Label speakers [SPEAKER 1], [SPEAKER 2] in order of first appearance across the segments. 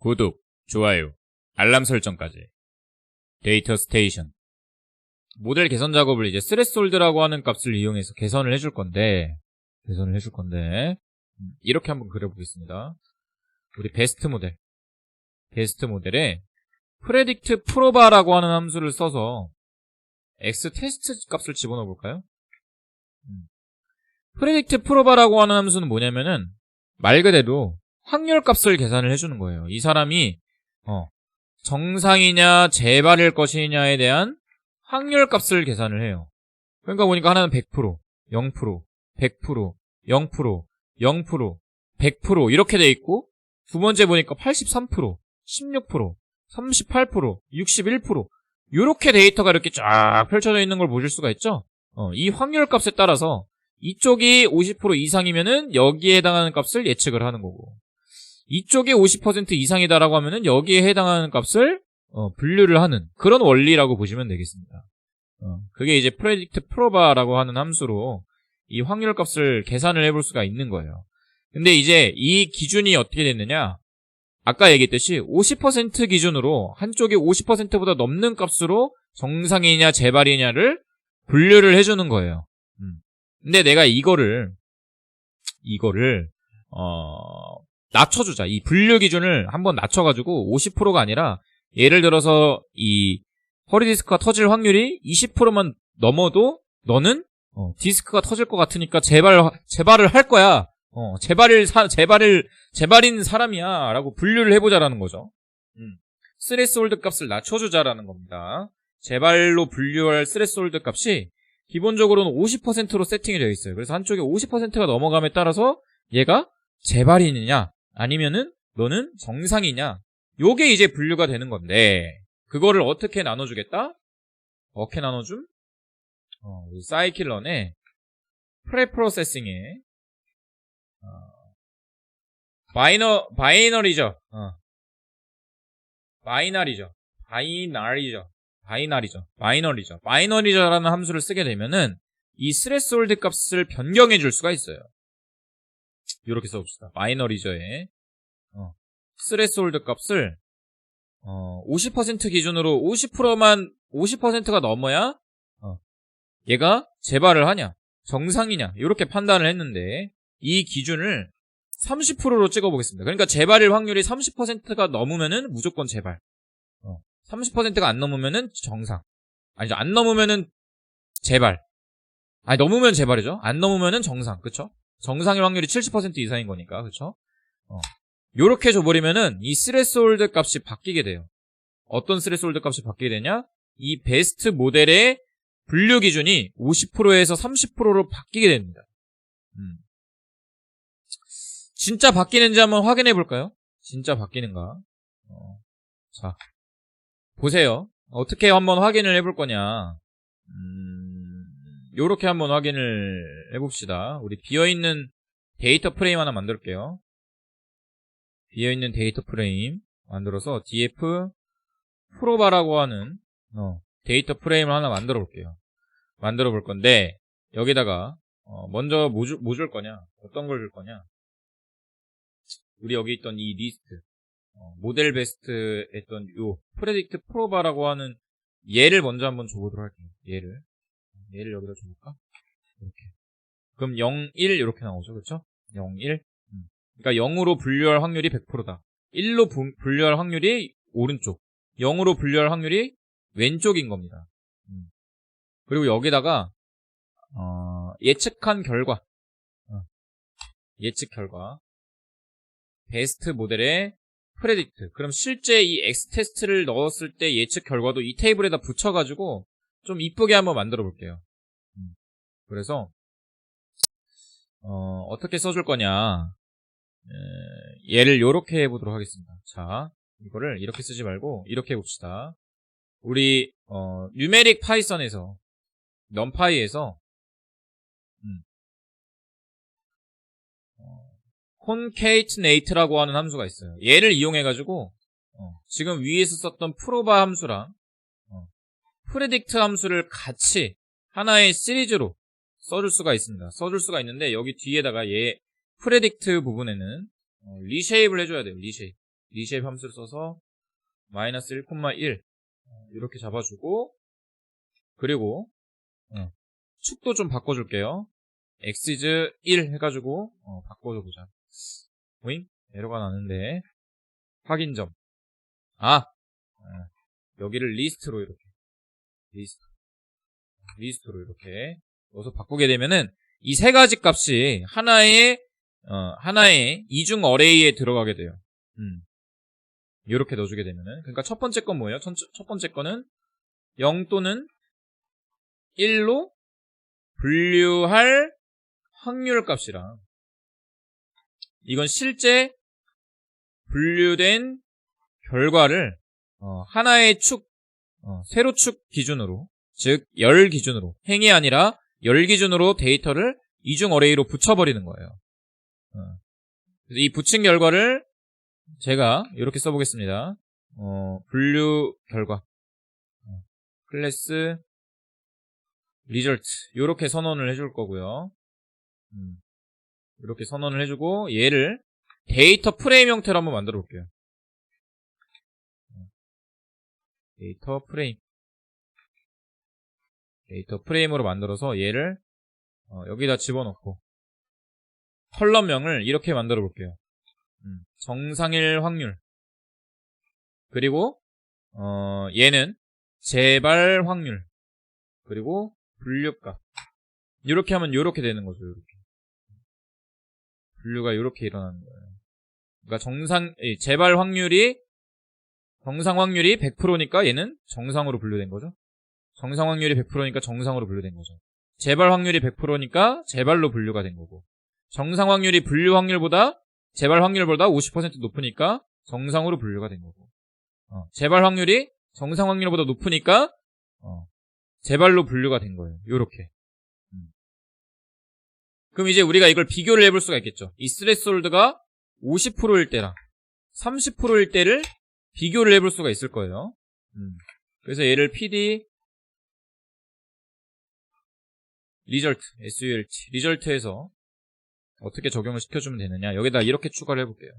[SPEAKER 1] 구독, 좋아요, 알람 설정까지. 데이터 스테이션. 모델 개선 작업을 이제 스레스홀드라고 하는 값을 이용해서 개선을 해줄 건데, 이렇게 한번 그려보겠습니다. 우리 베스트 모델에 프레딕트 프로바라고 하는 함수를 써서 x 테스트 값을 집어넣어 볼까요? 프레딕트 프로바라고 하는 함수는 뭐냐면은 말 그대로 확률 값을 계산을 해주는 거예요. 이 사람이 정상이냐 재발일 것이냐에 대한 확률 값을 계산을 해요. 그러니까 보니까 하나는 100%, 0%, 100%, 0%, 0%, 100% 이렇게 돼 있고, 두 번째 보니까 83%, 16%, 38%, 61% 이렇게 데이터가 이렇게 쫙 펼쳐져 있는 걸 보실 수가 있죠? 이 확률 값에 따라서 이쪽이 50% 이상이면은 여기에 해당하는 값을 예측을 하는 거고, 이쪽이 50% 이상이다라고 하면은 여기에 해당하는 값을 분류를 하는 그런 원리라고 보시면 되겠습니다. 그게 이제 predict proba라고 하는 함수로 이 확률 값을 계산을 해볼 수가 있는 거예요. 근데 이제 이 기준이 어떻게 됐느냐? 아까 얘기했듯이 50% 기준으로 한쪽이 50%보다 넘는 값으로 정상이냐 재발이냐를 분류를 해주는 거예요. 근데 내가 이거를 낮춰주자. 이 분류 기준을 한번 낮춰가지고 50%가 아니라 예를 들어서 이 허리 디스크가 터질 확률이 20%만 넘어도 너는 디스크가 터질 것 같으니까 재발을 할 거야. 재발인 사람이야 라고 분류를 해보자라는 거죠. 스레스홀드 값을 낮춰주자라는 겁니다. 재발로 분류할 스레스홀드 값이 기본적으로는 50%로 세팅이 되어 있어요. 그래서 한쪽에 50%가 넘어감에 따라서 얘가 재발이냐 아니면은 너는 정상이냐, 요게 이제 분류가 되는 건데, 그거를 어떻게 나눠주겠다? 어떻게 나눠줌? 우리 사이클런의 프레프로세싱에 바이너리죠. 바이너리저라는 함수를 쓰게 되면은 이 스레스홀드 값을 변경해 줄 수가 있어요. 이렇게 써봅시다. 바이너리저에 스레스홀드 값을 50% 기준으로 50%가 넘어야 얘가 재발을 하냐 정상이냐 이렇게 판단을 했는데, 이 기준을 30%로 찍어보겠습니다. 그러니까 재발일 확률이 30%가 넘으면은 무조건 재발, 30%가 안 넘으면은 정상, 아니죠, 안 넘으면은 재발, 넘으면 재발이죠. 안 넘으면은 정상, 그쵸? 정상일 확률이 70% 이상인 거니까, 그쵸? 요렇게 줘버리면은 이 스레스홀드 값이 바뀌게 돼요. 어떤 스레스홀드 값이 바뀌게 되냐? 이 베스트 모델의 분류 기준이 50%에서 30%로 바뀌게 됩니다. 진짜 바뀌는지 한번 확인해 볼까요? 진짜 바뀌는가? 자, 보세요. 어떻게 한번 확인을 해볼 거냐? 요렇게 한번 확인을 해봅시다. 우리 비어있는 데이터 프레임 하나 만들게요. 비어있는 데이터 프레임 만들어서 df 프로바라고 하는 데이터 프레임을 하나 만들어 볼게요. 만들어 볼 건데, 여기다가 먼저 뭐 줄 거냐? 어떤 걸 줄 거냐? 우리 여기 있던 이 리스트, 모델 베스트 했던 요 프레딕트 프로바라고 하는 얘를 먼저 한번 줘보도록 할게요. 얘를 여기다 줘볼까? 이렇게. 그럼 0, 1 이렇게 나오죠, 그렇죠? 0, 1. 그러니까 0으로 분류할 확률이 100%다. 1로 분류할 확률이 오른쪽, 0으로 분류할 확률이 왼쪽인 겁니다. 그리고 여기다가 예측한 결과, 예측 결과 베스트 모델의 프레딕트. 그럼 실제 이 X 테스트를 넣었을 때 예측 결과도 이 테이블에다 붙여가지고 좀 이쁘게 한번 만들어 볼게요. 그래서 어떻게 써줄 거냐, 얘를 요렇게 해보도록 하겠습니다. 자, 이거를 이렇게 쓰지 말고 이렇게 해봅시다. 우리 뉴메릭 파이썬에서 넘파이에서 concatenate라고 하는 함수가 있어요. 얘를 이용해가지고 지금 위에서 썼던 프로바 함수랑 프레딕트 함수를 같이 하나의 시리즈로 써줄 수가 있습니다. 써줄 수가 있는데, 여기 뒤에다가 얘 프레딕트 부분에는 리쉐입을 해줘야 돼요. 리쉐입. 리쉐입 함수를 써서 마이너스 1,1 이렇게 잡아주고, 그리고 축도 좀 바꿔줄게요. x is 1 해가지고 바꿔줘보자. 오잉? 에러가 나는데 확인점. 여기를 리스트로 이렇게 리스트로 이렇게 넣어서 바꾸게 되면은 이 세 가지 값이 하나의 이중 어레이에 들어가게 돼요. 이렇게 넣어주게 되면은, 그러니까 첫 번째 건 뭐예요? 첫 번째 거는 0 또는 1로 분류할 확률 값이랑, 이건 실제 분류된 결과를 하나의 축, 세로축 기준으로, 즉 열 기준으로, 행이 아니라 열 기준으로 데이터를 이중 어레이로 붙여버리는 거예요. 그래서 이 붙인 결과를 제가 이렇게 써보겠습니다. 분류 결과 클래스 리절트 이렇게 선언을 해줄 거고요. 이렇게 선언을 해주고, 얘를 데이터 프레임 형태로 한번 만들어 볼게요. 데이터 프레임으로 만들어서 얘를 여기다 집어넣고 컬럼명을 이렇게 만들어 볼게요. 정상일 확률, 그리고 얘는 재발 확률, 그리고 분류값. 이렇게 하면 이렇게 되는 거죠. 이렇게 분류가 이렇게 일어나는 거예요. 그러니까 재발 확률이 정상 확률이 100%니까 얘는 정상으로 분류된 거죠. 정상 확률이 100%니까 정상으로 분류된 거죠. 재발 확률이 100%니까 재발로 분류가 된 거고, 정상 확률이 분류 확률보다 재발 확률보다 50% 높으니까 정상으로 분류가 된 거고, 재발 확률이 정상 확률보다 높으니까 재발로 분류가 된 거예요. 요렇게. 그럼 이제 우리가 이걸 비교를 해볼 수가 있겠죠. 이 스레스홀드가 50%일 때랑 30%일 때를 비교를 해볼 수가 있을 거예요. 그래서 얘를 PD 리절트, SULT, 리절트에서 어떻게 적용을 시켜주면 되느냐. 여기다 이렇게 추가를 해볼게요.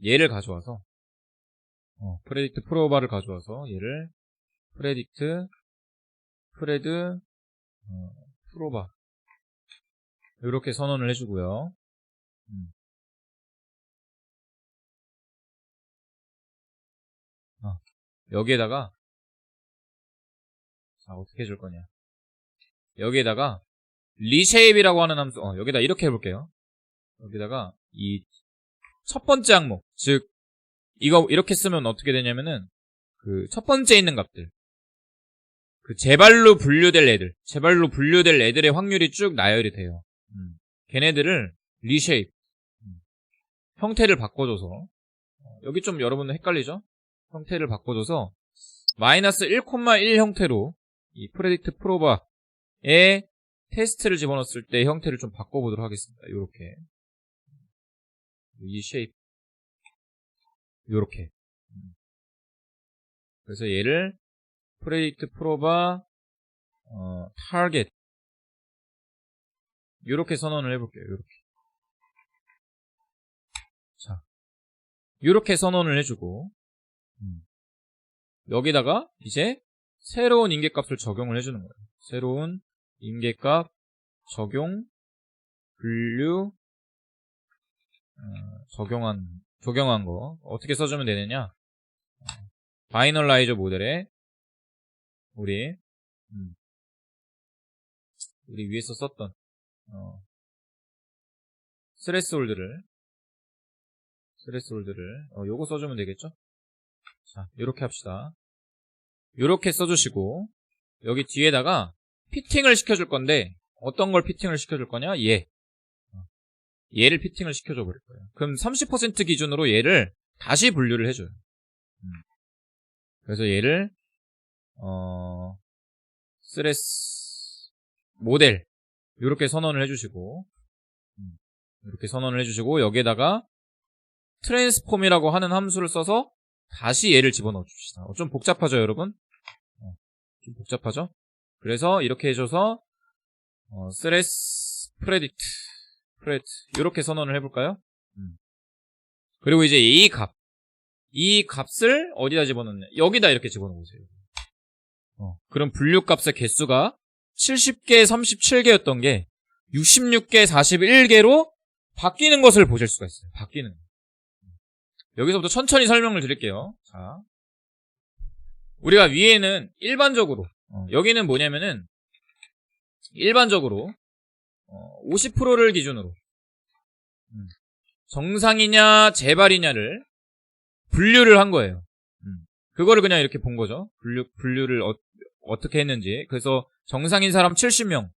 [SPEAKER 1] 얘를 가져와서 프레딕트 프로바를 가져와서 얘를 프레드 프로바 이렇게 선언을 해주고요. 여기에다가 어떻게 해줄 거냐. 여기에다가 리쉐입이라고 하는 함수, 여기다 이렇게 해볼게요. 여기다가 이 첫 번째 항목, 즉 이거 이렇게 쓰면 어떻게 되냐면은 그 첫 번째 있는 값들, 그 재발로 분류될 애들의 확률이 쭉 나열이 돼요. 걔네들을 리쉐입, 형태를 바꿔줘서, 여기 좀 여러분들 헷갈리죠? 형태를 바꿔줘서 마이너스 1,1 형태로 이 프레딕트 프로바에 테스트를 집어넣었을 때 형태를 좀 바꿔보도록 하겠습니다. 요렇게 이 쉐입 요렇게. 그래서 얘를 프레딕트 프로바 타겟 요렇게 선언을 해볼게요. 요렇게. 자, 요렇게 선언을 해주고, 여기다가 이제 새로운 임계값을 적용을 해주는 거예요. 새로운 임계값 적용 분류 적용한 거 어떻게 써주면 되느냐. 바이널라이저 모델에 우리 위에서 썼던 스레스홀드를 요거 써주면 되겠죠. 자, 요렇게 합시다. 요렇게 써주시고, 여기 뒤에다가 피팅을 시켜줄 건데, 어떤 걸 피팅을 시켜줄 거냐? 얘를 피팅을 시켜줘 버릴 거예요. 그럼 30% 기준으로 얘를 다시 분류를 해줘요. 그래서 얘를 스레스 모델 요렇게 선언을 해주시고, 여기에다가 트랜스폼이라고 하는 함수를 써서 다시 얘를 집어넣어 줍시다. 좀 복잡하죠, 여러분? 좀 복잡하죠? 그래서 이렇게 해줘서 스레스 프레트 이렇게 선언을 해볼까요? 그리고 이제 이 값을 어디다 집어넣냐? 여기다 이렇게 집어넣으세요. 그럼 분류값의 개수가 70개, 37개였던 게 66개, 41개로 바뀌는 것을 보실 수가 있어요. 바뀌는. 여기서부터 천천히 설명을 드릴게요. 자, 우리가 위에는 일반적으로 여기는 뭐냐면은 일반적으로 50%를 기준으로 정상이냐 재발이냐를 분류를 한 거예요. 그거를 그냥 이렇게 본 거죠. 분류를 어떻게 했는지. 그래서 정상인 사람 70명,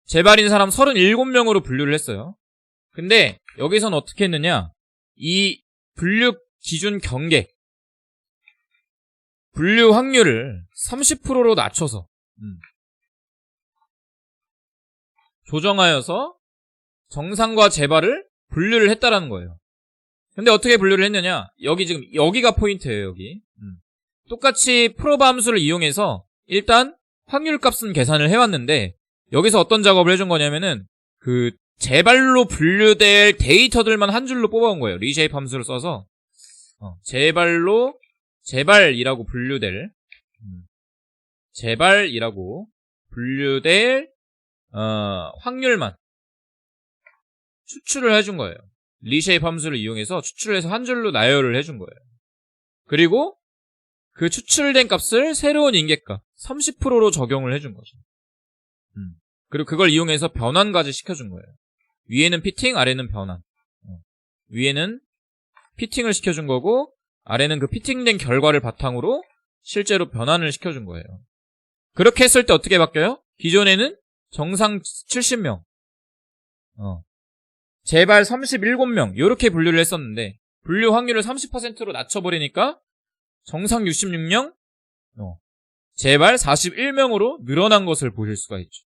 [SPEAKER 1] 재발인 사람 37명으로 분류를 했어요. 근데 여기선 어떻게 했느냐? 이 분류 기준 경계, 분류 확률을 30%로 낮춰서 조정하여서 정상과 재발을 분류를 했다라는 거예요. 근데 어떻게 분류를 했느냐? 여기가 포인트예요, 여기. 똑같이 프로브 함수를 이용해서 일단 확률값은 계산을 해왔는데 여기서 어떤 작업을 해준 거냐면은 그 재발로 분류될 데이터들만 한 줄로 뽑아온 거예요. 리쉐이프 함수를 써서 재발이라고 분류될 확률만 추출을 해준 거예요. 리쉐이프 함수를 이용해서 추출을 해서 한 줄로 나열을 해준 거예요. 그리고 그 추출된 값을 새로운 인계값 30%로 적용을 해준 거죠. 그리고 그걸 이용해서 변환까지 시켜준 거예요. 위에는 피팅, 아래는 변환. 위에는 피팅을 시켜준 거고 아래는 그 피팅된 결과를 바탕으로 실제로 변환을 시켜준 거예요. 그렇게 했을 때 어떻게 바뀌어요? 기존에는 정상 70명, 재발 37명 이렇게 분류를 했었는데 분류 확률을 30%로 낮춰버리니까 정상 66명, 재발 41명으로 늘어난 것을 보실 수가 있죠.